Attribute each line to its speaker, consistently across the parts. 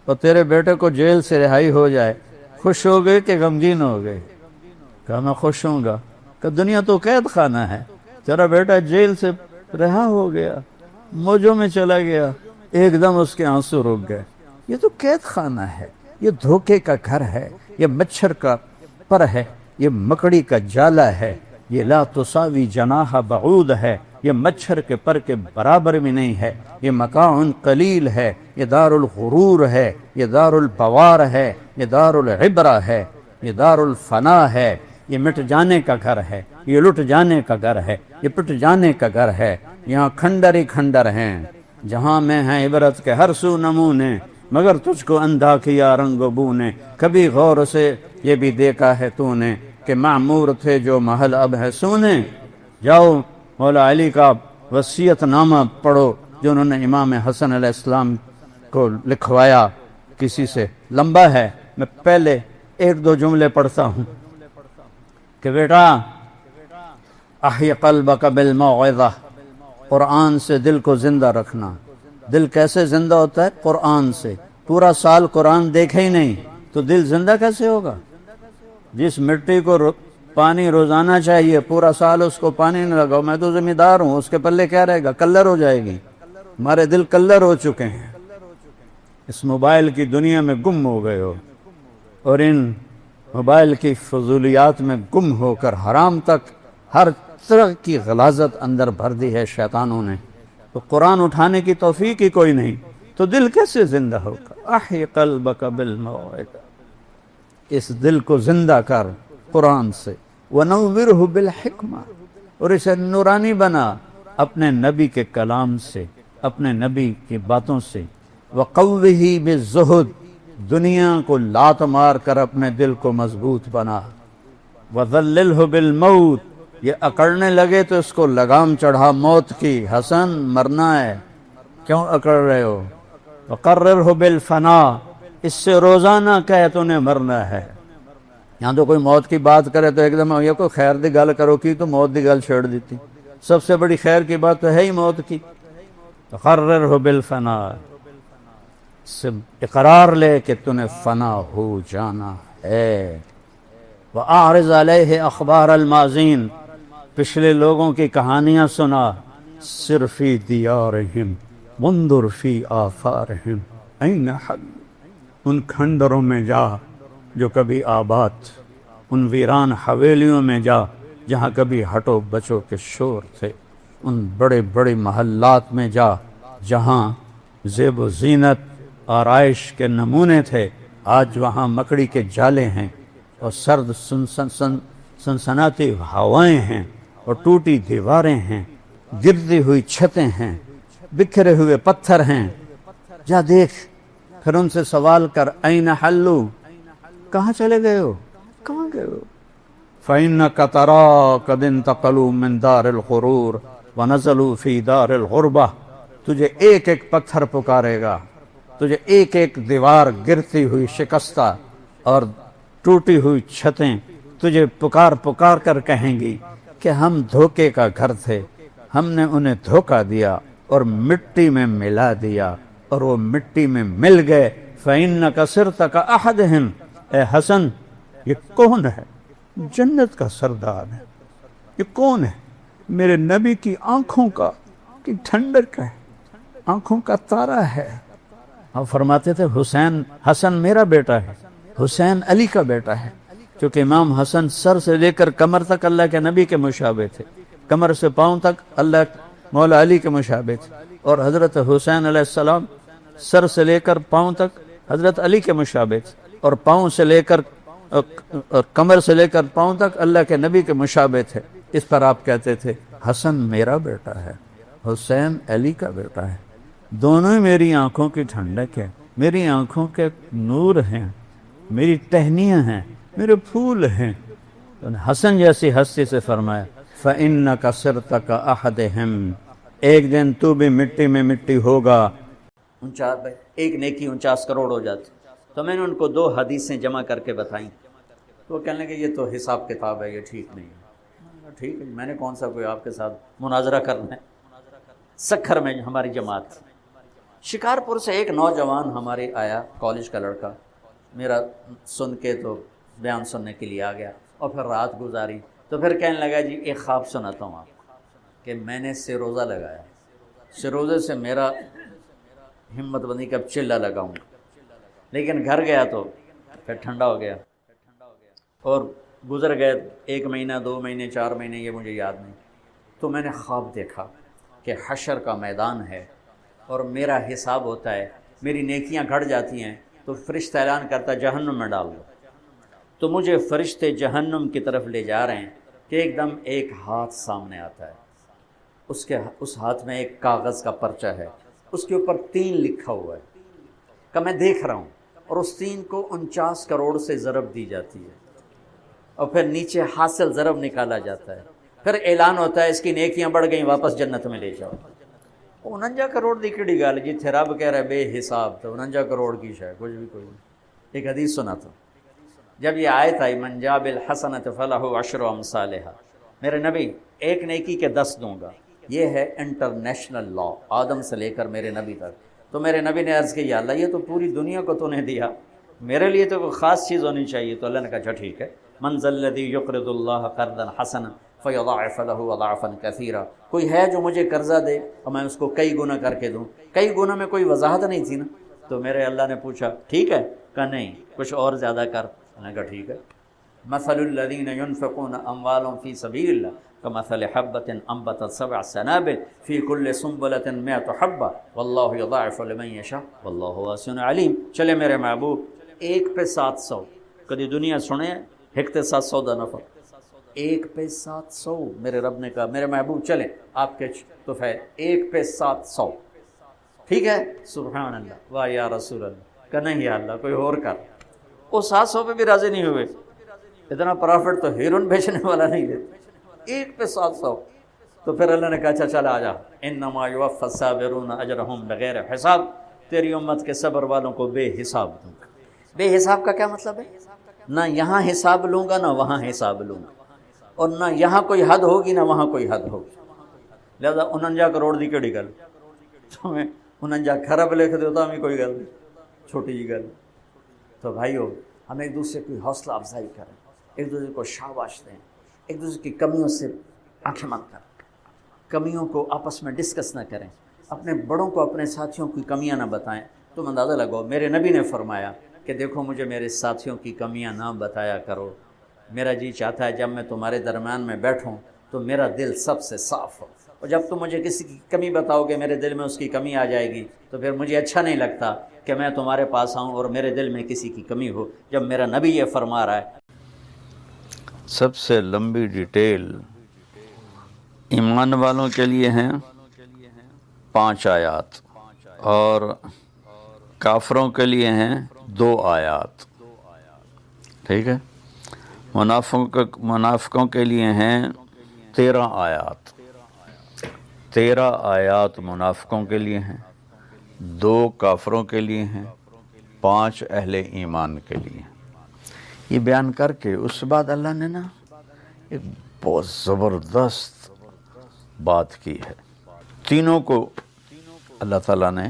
Speaker 1: اور تیرے بیٹے کو جیل سے رہائی ہو جائے، خوش ہو گئے کہ غمگین ہو گئے؟ کہا میں خوش ہوں گا، کہ دنیا تو قید خانہ ہے، تیرا بیٹا جیل سے رہا ہو گیا، موجوں میں چلا گیا، ایک دم اس کے آنسو رک گئے۔ یہ تو قید خانہ ہے، یہ دھوکے کا گھر ہے، یہ مچھر کا پر ہے، یہ مکڑی کا جالا ہے، یہ لا تساوی جناح بعود ہے، یہ مچھر کے پر کے برابر بھی نہیں ہے، یہ متاع قلیل ہے، یہ دار الغرور ہے، یہ دار البوار ہے، یہ دار العبرہ ہے، یہ دار الفنا ہے، یہ مٹ جانے کا گھر ہے، یہ لٹ جانے کا گھر ہے، یہ پٹ جانے کا گھر ہے، یہاں کھنڈر ہی کھنڈر ہیں، جہاں میں ہیں عبرت کے ہر سو نمونے، مگر تجھ کو اندھا کیا رنگ و بو نے، کبھی غور سے یہ بھی دیکھا ہے تو نے کہ معمور تھے جو محل اب ہے سونے۔ جاؤ مولا علی کا وصیت نامہ پڑھو جو انہوں نے امام حسن علیہ السلام کو لکھوایا کسی سے، لمبا ہے، میں پہلے ایک دو جملے پڑھتا ہوں کہ بیٹا احی قلبک بالموعظہ، قرآن سے دل کو زندہ رکھنا۔ دل کیسے زندہ ہوتا ہے؟ قرآن سے۔ پورا سال قرآن دیکھے ہی نہیں تو دل زندہ کیسے ہوگا؟ جس مٹی کو پانی روزانہ چاہیے، پورا سال اس کو پانی نہیں لگاؤ، میں تو ذمہ دار ہوں، اس کے پلے کیا رہے گا؟ کلر ہو جائے گی۔ ہمارے دل کلر ہو چکے ہیں، اس موبائل کی دنیا میں گم ہو گئے ہو، اور ان موبائل کی فضولیات میں گم ہو کر حرام تک ہر طرح کی غلاظت اندر بھر دی ہے شیطانوں نے، تو قرآن اٹھانے کی توفیق ہی کوئی نہیں، تو دل کیسے زندہ ہوگا؟ احی قلبک بالموعظہ، اس دل کو زندہ کر قرآن سے، وَنَوِّرْهُ بِالْحِکْمَةِ، اور اسے نورانی بنا اپنے نبی کے کلام سے، اپنے نبی کی باتوں سے، وَقَوِّهِ بِالزُّہْدِ، دنیا کو لات مار کر اپنے دل کو مضبوط بنا، وَذَلِّلْهُ بِالْمَوْتِ، یہ اکڑنے لگے تو اس کو لگام چڑھا موت کی، حسن مرنا ہے، کیوں اکڑ رہے ہو؟ وَقَرِّرْهُ بِالْفَنَا، اس سے روزانہ کہے تو نے مرنا ہے۔ یہاں تو کوئی موت کی بات کرے تو ایک دم یہ کوئی خیر دی گل کرو کی تو موت دی گل چھیڑ دیتی، سب سے بڑی خیر کی بات تو ہے ہی موت کی۔ وَقَرِّرْهُ بِالْفَنَا، سے اقرار لے کہ تو نے فنا ہو جانا ہے۔ وَأَعْرِضْ عَلَيْهِ أَخْبَارَ الْمَاضِينَ، پچھلے لوگوں کی کہانیاں سنا، سِرْ فِي دِيَارِهِمْ وَانْظُرْ فِي آثَارِهِمْ أَيْنَ حَلُّوا، ان کھنڈروں میں جا جو کبھی آباد، ان ویران حویلیوں میں جا جہاں کبھی ہٹو بچو کے شور تھے، ان بڑے بڑے محلات میں جا جہاں زیب و زینت آرائش کے نمونے تھے، آج وہاں مکڑی کے جالے ہیں، اور سرد سنسناتی ہوائیں ہیں، اور ٹوٹی دیواریں ہیں، گرتی ہوئی چھتیں ہیں، بکھرے ہوئے پتھر ہیں۔ جا دیکھ، پھر ان سے سوال کر، این حلو، کہاں چلے گئے ہو؟ کہاں گئے ہو؟ فَإِنَّكَ تَرَىٰ قَدْ انتقلوا من دار الغرور ونزلوا فی دار الغربہ، تجھے ایک ایک پتھر پکارے گا، تجھے ایک ایک دیوار گرتی ہوئی شکستہ اور ٹوٹی ہوئی چھتیں تجھے پکار پکار کر کہیں گی کہ ہم دھوکے کا گھر تھے، ہم نے انہیں دھوکہ دیا اور مٹی میں ملا دیا، اور وہ مٹی میں مل گئے۔ فَإِنَّكَ صِرْتَ كَأَحَدِهِمْ، اے حسن یہ کون ہے؟ جنت کا سردار ہے، یہ کون ہے؟ میرے نبی کی آنکھوں کا کی ٹھنڈک ہے، آنکھوں کا تارا ہے۔ آپ فرماتے تھے حسن میرا بیٹا ہے، حسین علی کا بیٹا ہے، کیونکہ امام حسن سر سے لے کر کمر تک اللہ کے نبی کے مشابہ تھے، کمر سے پاؤں تک اللہ مولا علی کے مشابہ تھے، اور حضرت حسین علیہ السلام سر سے لے کر پاؤں تک حضرت علی کے مشابہ تھے، اور پاؤں سے لے کر اور کمر سے لے کر پاؤں تک اللہ کے نبی کے مشابہ تھے۔ اس پر آپ کہتے تھے حسن میرا بیٹا ہے، حسین علی کا بیٹا ہے، دونوں ہی میری آنکھوں کی ٹھنڈک ہے، میری آنکھوں کے نور ہیں، میری ٹہنیاں ہیں، میرے پھول ہیں۔ حسن جیسی ہستی سے فرمایا فَإِنَّكَ صِرْتَ كَأَحَدِهِمْ، ایک دن تو بھی مٹی میں مٹی ہوگا۔ ایک نیکی 49 کروڑ ہو جاتی۔ تو میں نے ان کو 2 حدیثیں جمع کر کے بتائیں، تو وہ کہنے لگے یہ تو حساب کتاب ہے، یہ ٹھیک نہیں ہے۔ ٹھیک ہے، میں نے کون سا کوئی آپ کے ساتھ مناظرہ کرنا ہے؟ سکھر میں ہماری جماعت تھی، شکارپور سے ایک نوجوان ہمارے آیا، کالج کا لڑکا، میرا سن کے تو بیان سننے کے لیے آ گیا، اور پھر رات گزاری تو پھر کہنے لگا جی ایک خواب سناتا ہوں آپ کو کہ میں نے سروزہ لگایا، سروزے سے میرا ہمت بنی کب چلہ لگاؤں، لیکن گھر گیا تو پھر ٹھنڈا ہو گیا، اور گزر گئے 1 مہینہ 2 مہینے 4 مہینے، یہ مجھے یاد نہیں۔ تو میں نے خواب دیکھا کہ حشر کا میدان ہے اور میرا حساب ہوتا ہے، میری نیکیاں گھٹ جاتی ہیں تو فرشتہ اعلان کرتا ہے جہنم میں ڈال دو، تو مجھے فرشتے جہنم کی طرف لے جا رہے ہیں کہ ایک دم ایک ہاتھ سامنے آتا ہے، اس ہاتھ میں ایک کاغذ کا پرچہ ہے، اس کے اوپر 3 لکھا ہوا ہے، کہ میں دیکھ رہا ہوں، اور اس 3 کو 49 کروڑ سے ضرب دی جاتی ہے، اور پھر نیچے حاصل ضرب نکالا جاتا ہے، پھر اعلان ہوتا ہے اس کی نیکیاں بڑھ گئیں، واپس جنت میں لے جاؤ۔ 49 کروڑ دی کیڑی گل جی، تھے رب کہہ رہا ہے بے حساب، تو 49 کروڑ کی شے کچھ بھی کوئی نہیں۔ ایک حدیث سنا تھا، جب یہ آیت آئی من جاء بالحسنۃ فلہ عشر امثالھا، میرے نبی ایک نیکی کے 10 دوں گا، یہ ہے انٹرنیشنل لا، آدم سے لے کر میرے نبی تک۔ تو میرے نبی نے عرض کی یا اللہ یہ تو پوری دنیا کو تو نے دیا، میرے لیے تو کوئی خاص چیز ہونی چاہیے۔ تو اللہ نے کہا اچھا ٹھیک ہے، من ذا الذی یقرض اللہ قرضا حسنا فیضاعف له اضعافا کثیرا، کوئی ہے جو مجھے قرضہ دے اور میں اس کو کئی گنا کر کے دوں۔ کئی گنا میں کوئی وضاحت نہیں تھی نا، تو میرے اللہ نے پوچھا ٹھیک ہے؟ کہا نہیں، کچھ اور زیادہ کر۔ میں نے کہا ٹھیک ہے، مثل الذین ينفقون اموالهم فی سبیل اللہ کمثل حبۃ انبتت 7 سنابل فی کل سنبلۃ 100 حبۃ واللہ یضاعف لمن یشاء واللہ واسع علیم۔ چلے میرے محبوب، ایک پہ 700، کدی دنیا سنے ایک تے 700 دا نفع، ایک پہ 700۔ میرے رب نے کہا میرے محبوب چلیں آپ کے تو ہے ایک پہ 700، ٹھیک ہے؟ سبحان اللہ، واہ یا رسول اللہ، کہ نہیں یا اللہ کوئی اور کر۔ وہ 700 پہ بھی راضی نہیں ہوئے، اتنا پرافٹ تو ہیرون بیچنے والا نہیں دیتا، ایک پہ 700۔ تو پھر اللہ نے کہا اچھا چل آ جا، انما یوفی الصابرون اجرہم بغیر حساب، تیری امت کے صبر والوں کو بے حساب دوں گا۔ بے حساب کا کیا مطلب ہے؟ نہ یہاں حساب لوں گا نہ وہاں حساب لوں گا، اور نہ یہاں کوئی حد ہوگی نہ وہاں کوئی حد ہوگی۔ لہذا 49 کروڑ دی کیڑی گل، تو میں 49 کھرب لکھ دیتا ہمیں کوئی گل نہیں، چھوٹی جی گل۔ تو بھائیو، ہم ایک دوسرے کی حوصلہ افزائی کریں، ایک دوسرے کو شاباش دیں، ایک دوسرے کی کمیوں سے آنکھیں مت کریں، کمیوں کو آپس میں ڈسکس نہ کریں، اپنے بڑوں کو اپنے ساتھیوں کی کمیاں نہ بتائیں۔ تم اندازہ لگاؤ، میرے نبی نے فرمایا کہ دیکھو مجھے میرے ساتھیوں کی کمیاں نہ بتایا کرو، میرا جی چاہتا ہے جب میں تمہارے درمیان میں بیٹھوں تو میرا دل سب سے صاف ہو، اور جب تم مجھے کسی کی کمی بتاؤ گے میرے دل میں اس کی کمی آ جائے گی، تو پھر مجھے اچھا نہیں لگتا کہ میں تمہارے پاس آؤں اور میرے دل میں کسی کی کمی ہو، جب میرا نبی یہ فرما رہا ہے۔
Speaker 2: سب سے لمبی ڈیٹیل ایمان والوں کے لیے ہیں 5 آیات، اور کافروں کے لیے ہیں 2 آیات، ٹھیک ہے؟ منافقوں کے لیے ہیں 13 آیات، 13 آیات منافقوں کے لیے ہیں، 2 کافروں کے لیے ہیں، 5 اہل ایمان کے لیے ہیں۔ یہ بیان کر کے اس بعد اللہ نے نا ایک بہت زبردست بات کی ہے، تینوں کو اللہ تعالیٰ نے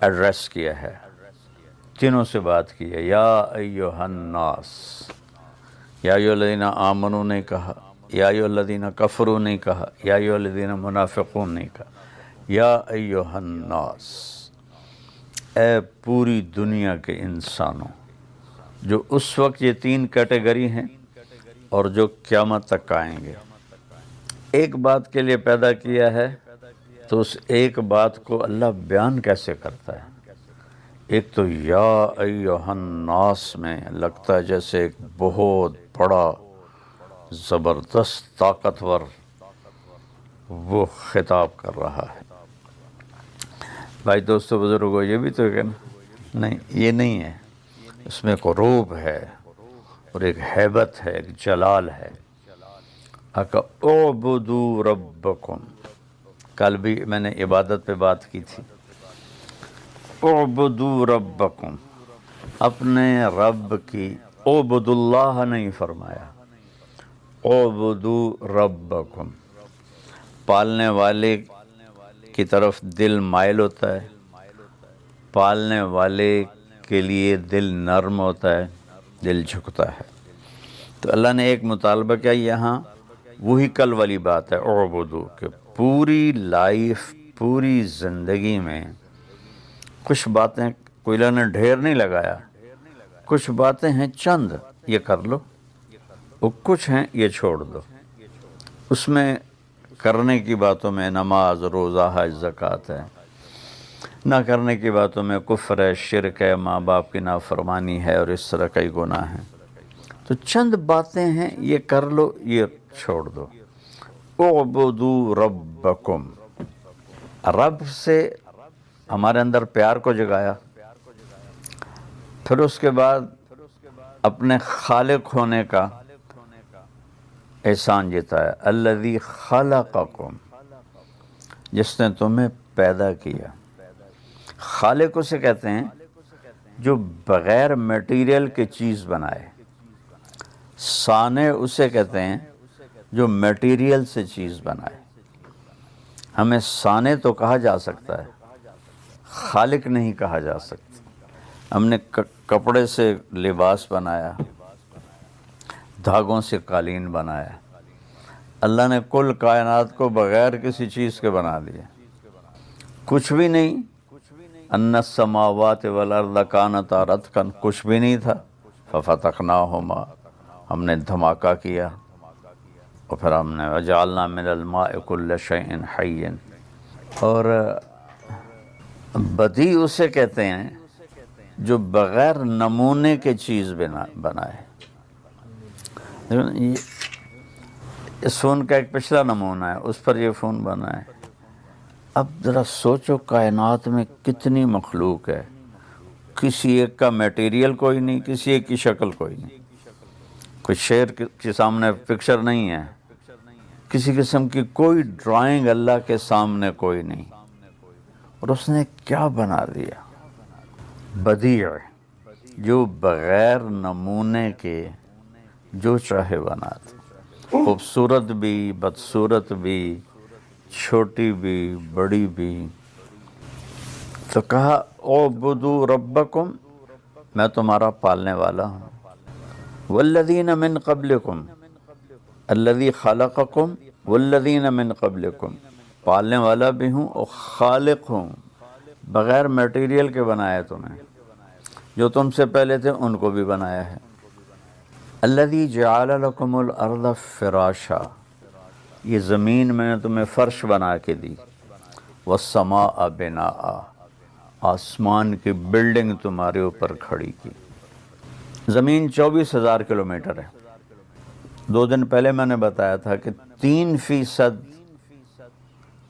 Speaker 2: ایڈریس کیا ہے، تینوں سے بات کی ہے۔ یا ایہا الناس، یا ایہا الذین آمنوا نہیں کہا، یا ایہا الذین کفروا نہیں کہا، یا ایہا الذین منافقون نہیں کہا، یا ایہا الناس، اے پوری دنیا کے انسانوں، جو اس وقت یہ 3 کیٹیگری ہیں اور جو قیامت تک آئیں گے۔ ایک بات کے لیے پیدا کیا ہے تو اس ایک بات کو اللہ بیان کیسے کرتا ہے؟ ایک تو یا ایہا الناس میں لگتا ہے جیسے ایک بہت بڑا زبردست طاقتور وہ خطاب کر رہا ہے۔ بھائی دوستو بزرگو، یہ بھی تو ہے نا، نہیں یہ نہیں ہے، اس میں ایک روب ہے اور ایک ہیبت ہے، ایک جلال ہے۔ اعبدوا ربکم، کل بھی میں نے عبادت پہ بات کی تھی۔ اعبدوا ربکم، اپنے رب کی، اعبد اللہ نہیں فرمایا، اعبدوا ربکم، پالنے والے کی طرف دل مائل ہوتا ہے، پالنے والے کے لیے دل نرم ہوتا ہے، دل جھکتا ہے۔ تو اللہ نے ایک مطالبہ کیا یہاں، وہی کل والی بات ہے اعبدو، کہ پوری لائف، پوری زندگی میں کچھ باتیں کوئی اللہ نے ڈھیر نہیں لگایا، کچھ باتیں ہیں چند، یہ کر لو، اور کچھ ہیں یہ چھوڑ دو۔ اس میں کرنے کی باتوں میں نماز، روزہ، حج، زکوٰۃ ہے، نہ کرنے کی باتوں میں کفر ہے، شرک ہے، ماں باپ کی نافرمانی ہے، اور اس طرح کئی گناہ ہیں۔ تو چند باتیں ہیں یہ کر لو، یہ چھوڑ دو۔ اعبدوا ربکم، رب سے ہمارے اندر پیار کو جگایا، پھر اس کے بعد اپنے خالق ہونے کا احسان جتایا، الذی خلقکم، جس نے تمہیں پیدا کیا۔ خالق اسے کہتے ہیں جو بغیر میٹیریل کے چیز بنائے، صانع اسے کہتے ہیں جو میٹیریل سے چیز بنائے۔ ہمیں صانع تو کہا جا سکتا ہے، خالق نہیں کہا جا سکتا۔ ہم نے کپڑے سے لباس بنایا، دھاگوں سے قالین بنایا، اللہ نے کل کائنات کو بغیر کسی چیز کے بنا دیا، کچھ بھی نہیں۔ ان السماوات والارض کانتا رتقا، کچھ بھی نہیں تھا، ففتقناہما، ہم نے دھماکہ کیا، اور پھر ہم نے وجعلنا من الماء کل شیء حی، اور بدیع اسے کہتے ہیں جو بغیر نمونے کے چیز بنائے۔ اس فون کا ایک پچھلا نمونہ ہے، اس پر یہ فون بنا ہے۔ اب ذرا سوچو کائنات میں کتنی مخلوق ہے، کسی ایک کا میٹیریل کوئی نہیں، کسی ایک کی شکل کوئی نہیں، کوئی شیر کے سامنے پکچر نہیں ہے، کسی قسم کی کوئی ڈرائنگ اللہ کے سامنے کوئی نہیں، اور اس نے کیا بنا دیا؟ بدیع، جو بغیر نمونے کے جو چاہے بنا دے، خوبصورت بھی، بدصورت بھی، چھوٹی بھی، بڑی بھی۔ تو کہا اعبدوا ربکم، میں تمہارا پالنے والا ہوں، والذین من قبلکم، الذی خلقکم والذین من قبلکم، پالنے والا بھی ہوں اور خالق ہوں، بغیر میٹیریل کے بنایا تمہیں، جو تم سے پہلے تھے ان کو بھی بنایا ہے۔ الذی جعل لکم الارض فراشا، یہ زمین میں نے تمہیں فرش بنا کے دی، والسماء بناء، آسمان کی بلڈنگ تمہارے اوپر کھڑی کی۔ زمین 24,000 کلومیٹر ہے۔ 2 دن پہلے میں نے بتایا تھا کہ 3%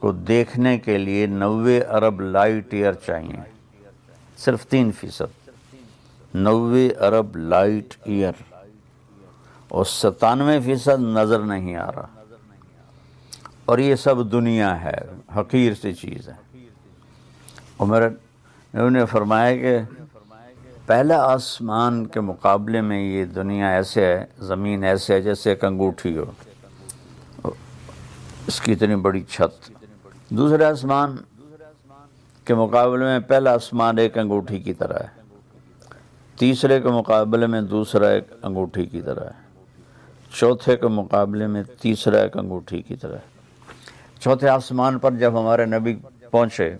Speaker 2: کو دیکھنے کے لیے 90 ارب لائٹ ایئر چاہیے، صرف 3%، 90 ارب لائٹ ایئر، اور 97% نظر نہیں آ رہا، اور یہ سب دنیا ہے، حقیر سی چیز ہے۔ اور انہوں نے فرمایا کہ پہلا آسمان کے مقابلے میں یہ دنیا ایسے ہے، زمین ایسے ہے جیسے ایک انگوٹھی ہو، اس کی اتنی بڑی چھت۔ دوسرے آسمان کے مقابلے میں پہلا آسمان ایک انگوٹھی کی طرح ہے، تیسرے کے مقابلے میں دوسرا ایک انگوٹھی کی طرح ہے، چوتھے کے مقابلے میں تیسرا ایک انگوٹھی کی طرح ہے۔ چوتھے آسمان پر جب ہمارے نبی پہنچے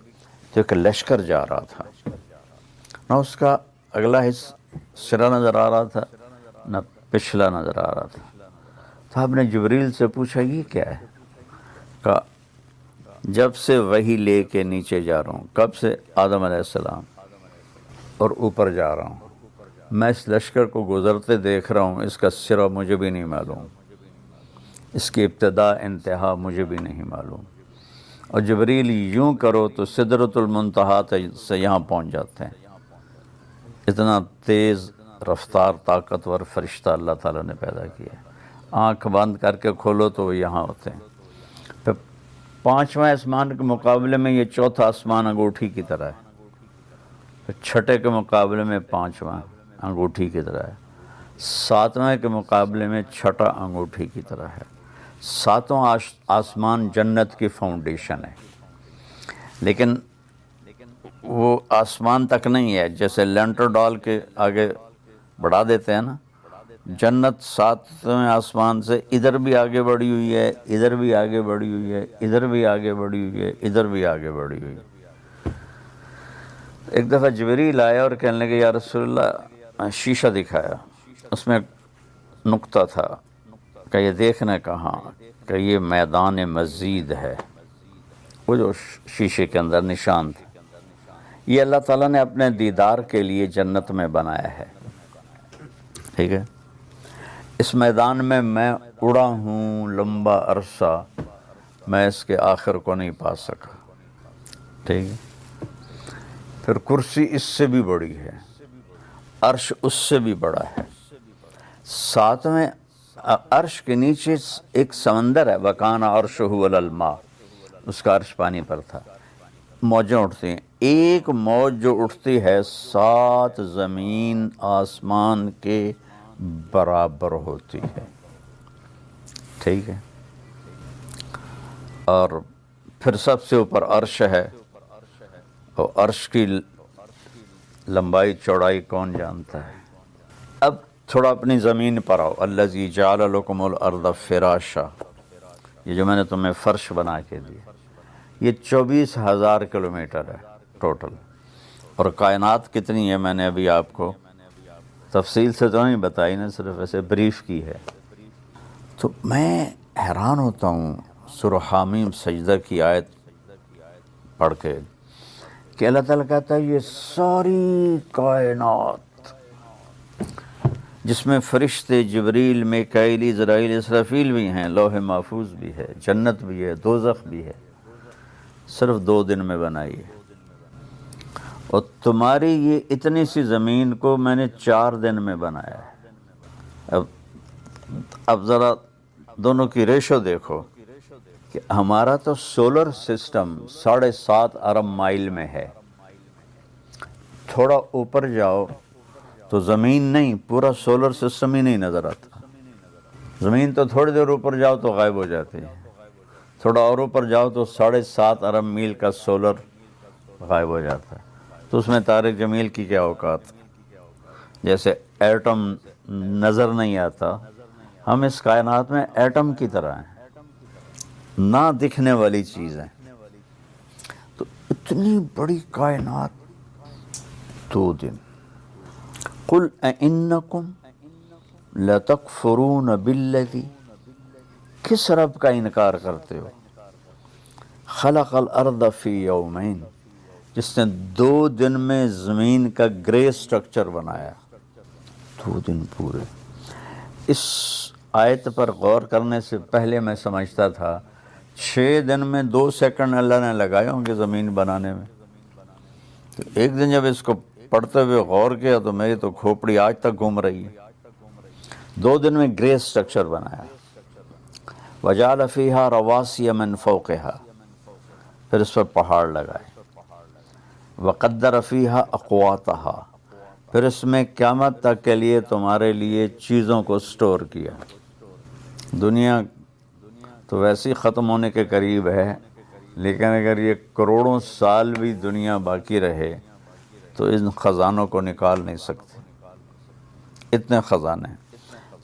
Speaker 2: تو ایک لشکر جا رہا تھا، نہ اس کا اگلا سرا نظر آ رہا تھا نہ پچھلا نظر آ رہا تھا۔ تو آپ نے جبریل سے پوچھا یہ کیا ہے؟ کہا جب سے وحی لے کے نیچے جا رہا ہوں، کب سے؟ آدم علیہ السلام، اور اوپر جا رہا ہوں، میں اس لشکر کو گزرتے دیکھ رہا ہوں، اس کا سرا مجھے بھی نہیں معلوم، اس کی ابتدا انتہا مجھے بھی نہیں معلوم۔ اور جبریل یوں کرو تو سدرۃ المنتہا سے یہاں پہنچ جاتے ہیں۔ اتنا تیز رفتار طاقتور فرشتہ اللہ تعالیٰ نے پیدا کیا ہے، آنکھ بند کر کے کھولو تو وہ یہاں ہوتے ہیں۔ پھر 5واں آسمان کے مقابلے میں یہ چوتھا آسمان انگوٹھی کی طرح ہے، پھر چھٹے کے مقابلے میں 5واں انگوٹھی کی طرح ہے، 7ویں کے مقابلے میں چھٹا انگوٹھی کی طرح ہے۔ 7واں آسمان جنت کی فاؤنڈیشن ہے، لیکن وہ آسمان تک نہیں ہے، جیسے لینٹر ڈال کے آگے بڑھا دیتے ہیں نا، جنت ساتویں آسمان سے ادھر بھی آگے بڑھی ہوئی ہے، ادھر بھی آگے بڑھی ہوئی ہے، ادھر بھی آگے بڑھی ہوئی ہے، ادھر بھی آگے بڑھی ہوئی ہے۔ ایک دفعہ جبریل آیا اور کہنے لگے یا رسول اللہ، شیشہ دکھایا، اس میں نقطہ تھا کہ یہ دیکھنا کہاں، کہ یہ میدان مزید ہے، وہ جو شیشے کے اندر نشان تھا، یہ اللہ تعالیٰ نے اپنے دیدار کے لیے جنت میں بنایا ہے، ٹھیک ہے۔ اس میدان میں اڑا ہوں لمبا عرصہ، میں اس کے آخر کو نہیں پا سکا، ٹھیک ہے۔ پھر کرسی اس سے بھی بڑی ہے، عرش اس سے بھی بڑا ہے، ساتویں عرش کے نیچے ایک سمندر ہے، وَكَانَ عَرْشُهُ عَلَى الْمَاءِ، اس کا عرش پانی پر تھا، موجیں اٹھتی ہیں، ایک موج جو اٹھتی ہے 7 زمین آسمان کے برابر ہوتی ہے، ٹھیک ہے۔ اور پھر سب سے اوپر عرش ہے، اور عرش کی لمبائی چوڑائی کون جانتا ہے۔ اب تھوڑا اپنی زمین پر آؤ، الذی جعل لکم الارض فراشا، یہ جو میں نے تمہیں فرش بنا کے دیا، یہ 24,000 کلومیٹر ہے ٹوٹل، اور کائنات کتنی ہے میں نے ابھی آپ کو تفصیل سے تو نہیں بتائی نا، صرف ایسے بریف کی ہے۔ تو میں حیران ہوتا ہوں سورہ حامیم سجدہ کی آیت پڑھ کے کہ اللہ تعالیٰ کہتا ہے یہ ساری کائنات جس میں فرشتے جبریل، میکائیل، اسرائیل، اسرافیل بھی ہیں، لوح محفوظ بھی ہے، جنت بھی ہے، دوزخ بھی ہے، صرف 2 دن میں بنائی ہے، اور تمہاری یہ اتنی سی زمین کو میں نے 4 دن میں بنایا ہے۔ اب ذرا دونوں کی ریشو دیکھو کہ ہمارا تو سولر سسٹم 7.5 ارب مائل میں ہے، تھوڑا اوپر جاؤ تو زمین نہیں، پورا سولر سسٹم ہی نہیں نظر آتا، زمین تو تھوڑی دیر اوپر جاؤ تو غائب ہو جاتی ہے، تھوڑا اور اوپر جاؤ تو 7.5 ارب میل کا سولر غائب ہو جاتا ہے۔ تو اس میں طارق جمیل کی کیا اوقات، جیسے ایٹم نظر نہیں آتا، ہم اس کائنات میں ایٹم کی طرح ہیں، نہ دکھنے والی چیز ہیں۔ تو اتنی بڑی کائنات 2 دن۔ قُلْ أَإِنَّكُمْ لَتَكْفُرُونَ بِالَّذِي، کس رب کا انکار کرتے ہو، خلق الارض فی یومین، جس نے 2 دن میں زمین کا گرے سٹرکچر بنایا، 2 دن پورے۔ اس آیت پر غور کرنے سے پہلے میں سمجھتا تھا 6 دن میں 2 سیکنڈ اللہ نے لگائے ہوں گے زمین بنانے میں، تو ایک دن جب اس کو پڑھتے ہوئے غور کیا تو میری تو کھوپڑی آج تک گھوم رہی ہے۔ 2 دن میں گرے سٹرکچر بنایا، وَجَعَلَ فِيهَا رَوَاسِيَ مِن فَوْقِهَا، پھر اس پر پہاڑ لگائے، وَقَدَّرَ فِيهَا أَقْوَاتَهَا، پھر اس میں قیامت تک کے لیے تمہارے لیے چیزوں کو سٹور کیا۔ دنیا تو ویسے ہی ختم ہونے کے قریب ہے، لیکن اگر یہ کروڑوں سال بھی دنیا باقی رہے تو ان خزانوں کو نکال نہیں سکتے، اتنے خزانے ہیں۔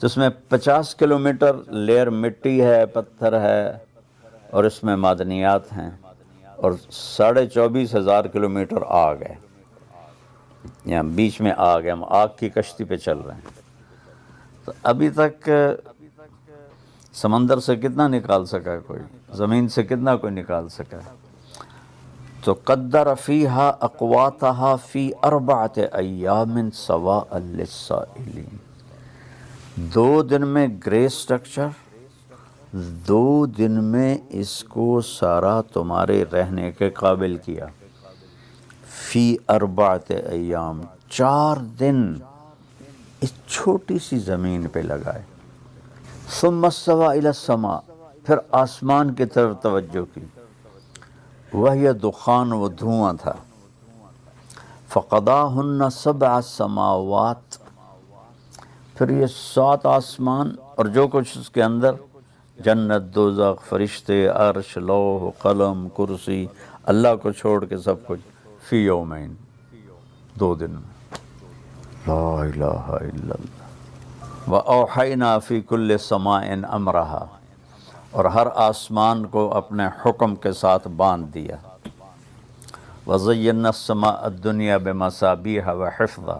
Speaker 2: جس میں 50 کلومیٹر لیئر مٹی ہے، پتھر ہے، اور اس میں معدنیات ہیں، اور 24,500 کلومیٹر آگ ہے، یہاں بیچ میں آگ ہے، ہم آگ کی کشتی پہ چل رہے ہیں۔ تو ابھی تک سمندر سے کتنا نکال سکا ہے کوئی، زمین سے کتنا کوئی نکال سکا ہے۔ تو قدر فیہا اقواتہا فی 4 ایام سواء للسائلین، 2 دن میں گرے سٹرکچر، 2 دن میں اس کو سارا تمہارے رہنے کے قابل کیا، فی 4 ایام، 4 دن اس چھوٹی سی زمین پہ لگائے۔ ثم استوى الی السماء، پھر آسمان کی طرف توجہ کی، وہی دخان، وہ دھواں تھا، فقضاہن 7 سماوات، پھر یہ 7 آسمان اور جو کچھ اس کے اندر، جنت، دوزخ، فرشتے، عرش، لوح، قلم، کرسی، اللہ کو چھوڑ کے سب کچھ، فی یومین، 2 دن میں۔ لا الہ الا اللہ۔ وَأَوْحَيْنَا فِي كُلِّ سَمَاءٍ أَمْرَهَا، اور ہر آسمان کو اپنے حکم کے ساتھ باندھ دیا۔ وَزَيَّنَّا السَّمَاءَ الدُّنْيَا بِمَصَابِيحَ وَحِفْظًا،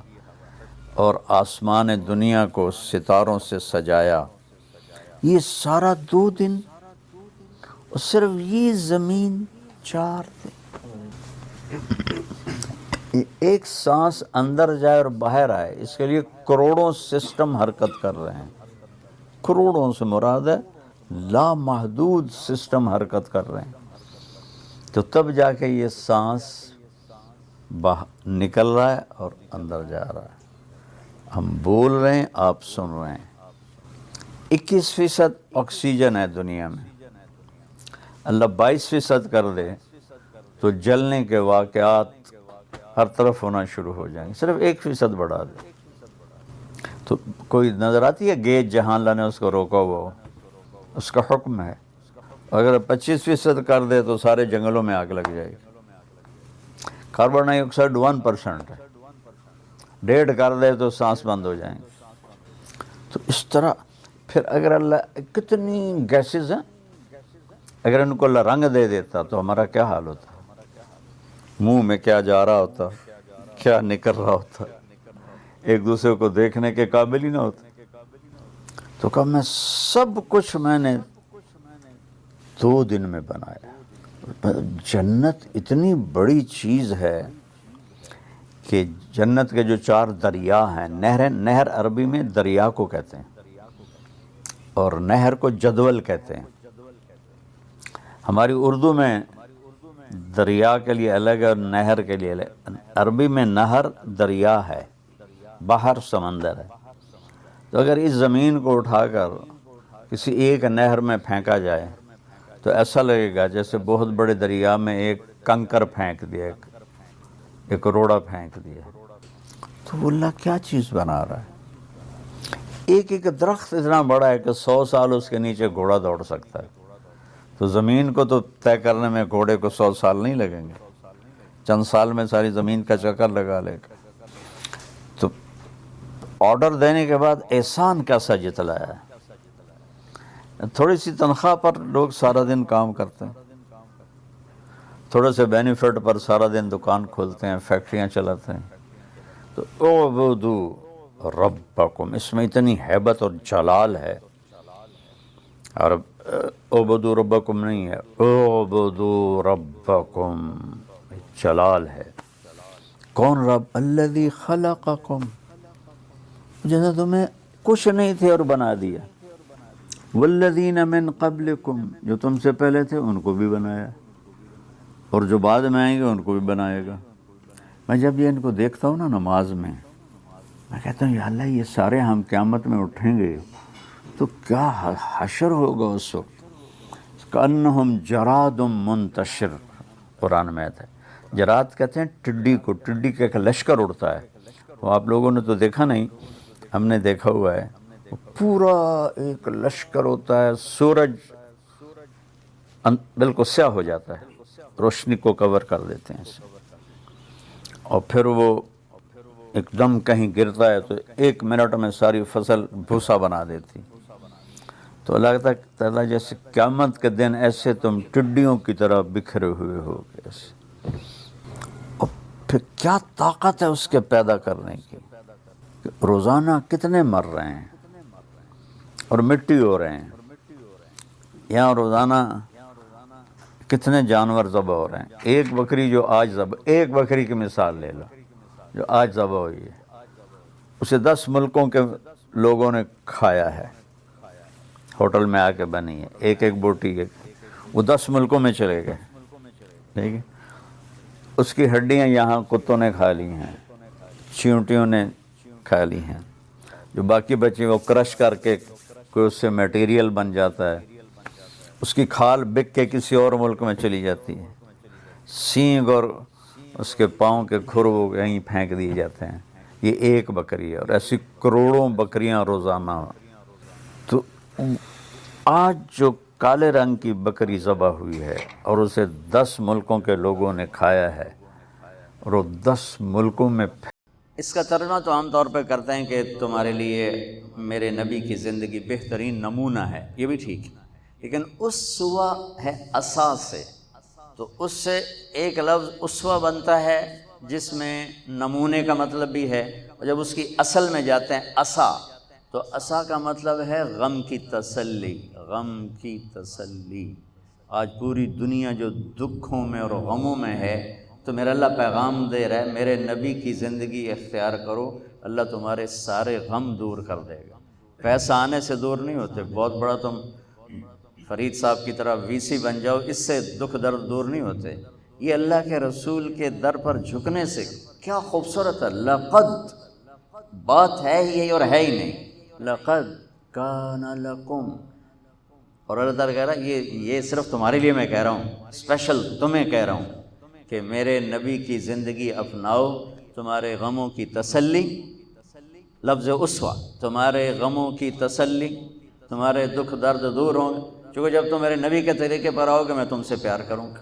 Speaker 2: اور آسمان دنیا کو ستاروں سے سجایا۔ یہ سارا 2 دن، اور صرف یہ زمین 4 دن۔ ایک سانس اندر جائے اور باہر آئے، اس کے لیے کروڑوں سسٹم حرکت کر رہے ہیں۔ کروڑوں سے مراد ہے لامحدود سسٹم حرکت کر رہے ہیں، تو تب جا کے یہ سانس نکل رہا ہے اور اندر جا رہا ہے۔ ہم بول رہے ہیں، آپ سن رہے ہیں۔ 21% آکسیجن ہے دنیا میں، اللہ 22% کر دے تو جلنے کے واقعات ہر طرف ہونا شروع ہو جائیں گے۔ صرف 1% بڑھا دے تو کوئی نظر آتی ہے گیج جہاں اللہ نے اس کو روکا ہوا ہو، اس کا حکم ہے۔ اگر 25% کر دے تو سارے جنگلوں میں آگ لگ جائے گی۔ کاربن ڈائی آکسائڈ 1% ہے، 1.5 کر دے تو سانس بند ہو جائیں گے۔ تو اس طرح پھر اگر اللہ، کتنی گیسز ہیں، اگر ان کو اللہ رنگ دے دیتا تو ہمارا کیا حال ہوتا، منہ میں کیا جا رہا ہوتا، کیا نکل رہا ہوتا، ایک دوسرے کو دیکھنے کے قابل ہی نہ ہوتے۔ تو کہا میں سب کچھ میں نے 2 دن میں بنایا۔ جنت اتنی بڑی چیز ہے کہ جنت کے جو 4 دریا ہیں، نہر عربی میں دریا کو کہتے ہیں، اور نہر کو جدول کہتے ہیں۔ ہماری اردو میں دریا کے لیے الگ ہے اور نہر کے لیے الگ۔ عربی میں نہر دریا ہے، بحر سمندر ہے۔ تو اگر اس زمین کو اٹھا کر کسی ایک نہر میں پھینکا جائے تو ایسا لگے گا جیسے بہت بڑے دریا میں ایک کنکر پھینک دیا، ایک روڑا پھینک دیا۔ تو اللہ کیا چیز بنا رہا ہے۔ ایک درخت اتنا بڑا ہے کہ 100 سال اس کے نیچے گھوڑا دوڑ سکتا ہے، تو زمین کو تو طے کرنے میں گھوڑے کو 100 سال نہیں لگیں گے، چند سال میں ساری زمین کا چکر لگا لے گا۔ تو آرڈر دینے کے بعد احسان کیسا جتلایا ہے۔ تھوڑی سی تنخواہ پر لوگ سارا دن کام کرتے ہیں، تھوڑے سے بینیفٹ پر سارا دن دکان کھولتے ہیں، فیکٹریاں چلاتے ہیں۔ تو اعبدوا ربکم، اس میں اتنی ہیبت اور جلال ہے۔ اور اعبدوا ربکم نہیں ہے، اعبدوا ربکم، جلال ہے۔ کون رب؟ الذی خلقکم، جیسا تمہیں کچھ نہیں تھے اور بنا دیا۔ والذین من قبلکم، جو تم سے پہلے تھے ان کو بھی بنایا، اور جو بعد میں آئیں گے ان کو بھی بنائے گا۔ میں جب یہ ان کو دیکھتا ہوں نا نماز میں کہتا ہوں یا اللہ یہ سارے ہم قیامت میں اٹھیں گے تو کیا حشر ہوگا اس وقت۔ کأنہم جراد منتشر، قرآن میں آتا ہے۔ جراد کہتے ہیں ٹڈی کو، ٹڈی کا ایک لشکر اڑتا ہے، وہ آپ لوگوں نے تو دیکھا نہیں، ہم نے دیکھا ہوا ہے۔ وہ پورا ایک لشکر ہوتا ہے، سورج بالکل سیاہ ہو جاتا ہے، روشنی کو کور کر دیتے ہیں اسے، اور پھر وہ ایک دم کہیں گرتا ہے تو 1 منٹ میں ساری فصل بھوسا بنا دیتی۔ تو لگتا ہے جیسے قیامت کے دن ایسے تم ٹڈیوں کی طرح بکھرے ہوئے ہو گے۔ اور پھر کیا طاقت ہے اس کے پیدا کرنے کی، روزانہ کتنے مر رہے ہیں اور مٹی ہو رہے ہیں، یہاں روزانہ کتنے جانور ذبح ہو رہے ہیں۔ ایک بکری جو آج ذبح، ایک بکری کی مثال لے لو جو آج ذبح ہوئی ہے، اسے 10 ملکوں کے لوگوں نے کھایا ہے، ہوٹل میں آ کے بنی ہے، ایک بوٹی ہے، وہ 10 ملکوں میں چلے گئے، ٹھیک ہے۔ اس کی ہڈیاں یہاں کتوں نے کھا لی ہیں، چیونٹیوں نے کھا لی ہیں، جو باقی بچی وہ کرش کر کے کوئی اس سے میٹیریل بن جاتا ہے، اس کی کھال بک کے کسی اور ملک میں چلی جاتی ہے، سینگ اور اس کے پاؤں کے کھر وہ یہیں پھینک دیے جاتے ہیں۔ یہ ایک بکری ہے، اور ایسی کروڑوں بکریاں روزانہ۔ تو آج جو کالے رنگ کی بکری ذبح ہوئی ہے اور اسے 10 ملکوں کے لوگوں نے کھایا ہے، اور وہ 10 ملکوں میں
Speaker 1: اس کا ترجمہ تو عام طور پہ کرتے ہیں کہ تمہارے لیے میرے نبی کی زندگی بہترین نمونہ ہے، یہ بھی ٹھیک ہے، لیکن اسوہ ہے عصا سے، تو اس سے ایک لفظ اسوہ بنتا ہے جس میں نمونے کا مطلب بھی ہے، اور جب اس کی اصل میں جاتے ہیں عصا، تو عصا کا مطلب ہے غم کی تسلی، غم کی تسلی۔ آج پوری دنیا جو دکھوں میں اور غموں میں ہے، تو میرا اللہ پیغام دے رہا ہے میرے نبی کی زندگی اختیار کرو، اللہ تمہارے سارے غم دور کر دے گا۔ پیسہ آنے سے دور نہیں ہوتے، بہت بڑا تم فرید صاحب کی طرح وی سی بن جاؤ، اس سے دکھ درد دور نہیں ہوتے، یہ اللہ کے رسول کے در پر جھکنے سے کیا خوبصورت ہے۔ لقد، بات ہے ہی یہی اور ہے ہی نہیں، لقد کان لکم، اور اللہ تعالیٰ کہہ رہا ہے یہ صرف تمہارے لیے میں کہہ رہا ہوں، اسپیشل تمہیں کہہ رہا ہوں کہ میرے نبی کی زندگی اپناؤ، تمہارے غموں کی تسلی، لفظ اسوہ، تمہارے غموں کی تسلی، تمہارے دکھ درد دور ہوں گے، چونکہ جب تم میرے نبی کے طریقے پر آؤ گے میں تم سے پیار کروں گا،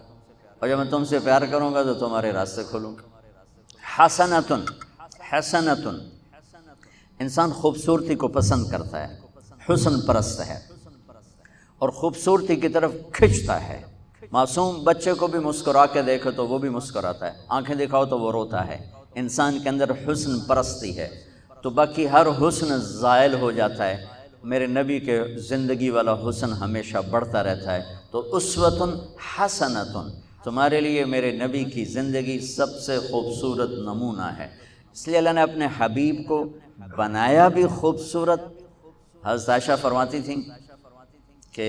Speaker 1: اور جب میں تم سے پیار کروں گا تو تمہارے راستے کھولوں گا۔ حسنتن، حسنتن، انسان خوبصورتی کو پسند کرتا ہے، حسن پرست ہے اور خوبصورتی کی طرف کھنچتا ہے۔ معصوم بچے کو بھی مسکرا کے دیکھو تو وہ بھی مسکراتا ہے، آنکھیں دکھاؤ تو وہ روتا ہے۔ انسان کے اندر حسن پرستی ہے، تو باقی ہر حسن زائل ہو جاتا ہے، میرے نبی کے زندگی والا حسن ہمیشہ بڑھتا رہتا ہے۔ تو اسوۃ حسنۃ، تمہارے لیے میرے نبی کی زندگی سب سے خوبصورت نمونہ ہے، اس لیے اللہ نے اپنے حبیب کو بنایا بھی خوبصورت۔ حضرت عائشہ فرماتی تھیں کہ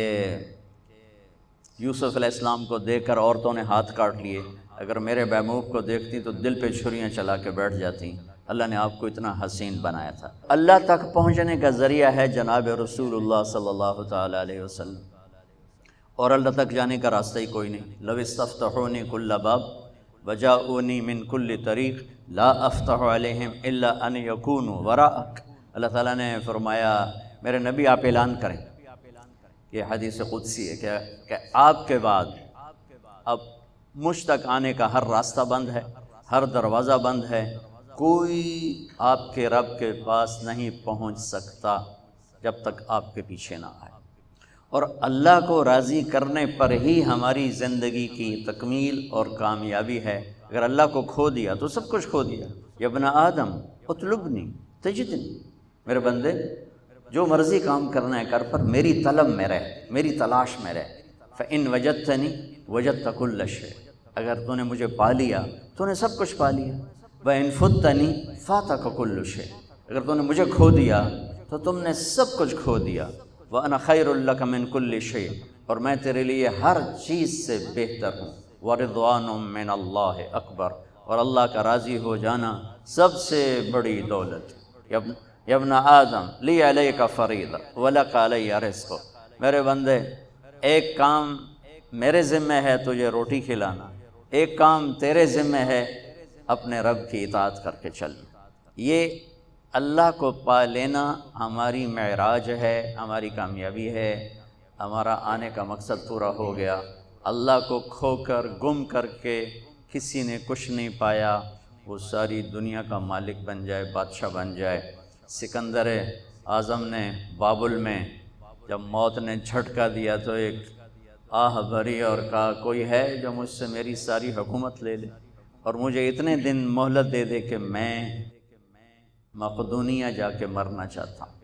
Speaker 1: یوسف علیہ السلام کو دیکھ کر عورتوں نے ہاتھ کاٹ لیے، اگر میرے محبوب کو دیکھتی تو دل پہ چھریاں چلا کے بیٹھ جاتی، اللہ نے آپ کو اتنا حسین بنایا تھا۔ اللہ تک پہنچنے کا ذریعہ ہے جناب رسول اللہ صلی اللہ تعالیٰ علیہ وسلم، اور اللہ تک جانے کا راستہ ہی کوئی نہیں۔ لو استفتحونی کل باب وجاؤنی من کل طریق لا افتح علیہم الا ان یکونوا وراءک، اللہ تعالیٰ نے فرمایا میرے نبی آپ اعلان کریں، یہ حدیث قدسی ہے کہ آپ کے بعد اب مجھ تک آنے کا ہر راستہ بند ہے، ہر دروازہ بند ہے، کوئی آپ کے رب کے پاس نہیں پہنچ سکتا جب تک آپ کے پیچھے نہ آئے۔ اور اللہ کو راضی کرنے پر ہی ہماری زندگی کی تکمیل اور کامیابی ہے۔ اگر اللہ کو کھو دیا تو سب کچھ کھو دیا۔ یا ابن آدم اطلبنی تجدنی، میرے بندے جو مرضی کام کرنا ہے کر، پر میری طلب میں رہ، میری تلاش میں رہ۔ فَإِن وَجَدْتَنِي وَجَدْتَ كُلَّ شَيْءٍ، اگر تو نے مجھے پا لیا تو نے سب کچھ پا لیا۔ وَإِن فُتَّنِي فَاتَكَ كُلُّ شَيْءٍ، اگر تو نے مجھے کھو دیا تو تم نے سب کچھ کھو دیا۔ وَأَنَا خَيْرٌ لَكَ مِن كُلِّ شَيْءٍ، اور میں تیرے لیے ہر چیز سے بہتر ہوں۔ وَرِضْوَانٌ مِّنَ اللَّهِ أَكْبَرُ، اور اللہ کا راضی ہو جانا سب سے بڑی دولت۔ یا ابن آدم لی علیک فریضہ ولک علی رزق، میرے بندے ایک کام میرے ذمہ ہے تجھے روٹی کھلانا، ایک کام تیرے ذمہ ہے اپنے رب کی اطاعت کر کے چلنا۔ یہ اللہ کو پا لینا ہماری معراج ہے، ہماری کامیابی ہے، ہمارا آنے کا مقصد پورا ہو گیا۔ اللہ کو کھو کر گم کر کے کسی نے کچھ نہیں پایا، وہ ساری دنیا کا مالک بن جائے، بادشاہ بن جائے۔ سکندر اعظم نے بابل میں جب موت نے جھٹکا دیا تو ایک آہ بھری اور کہا کوئی ہے جو مجھ سے میری ساری حکومت لے لے اور مجھے اتنے دن مہلت دے دے کہ میں مقدونیہ جا کے مرنا چاہتا ہوں۔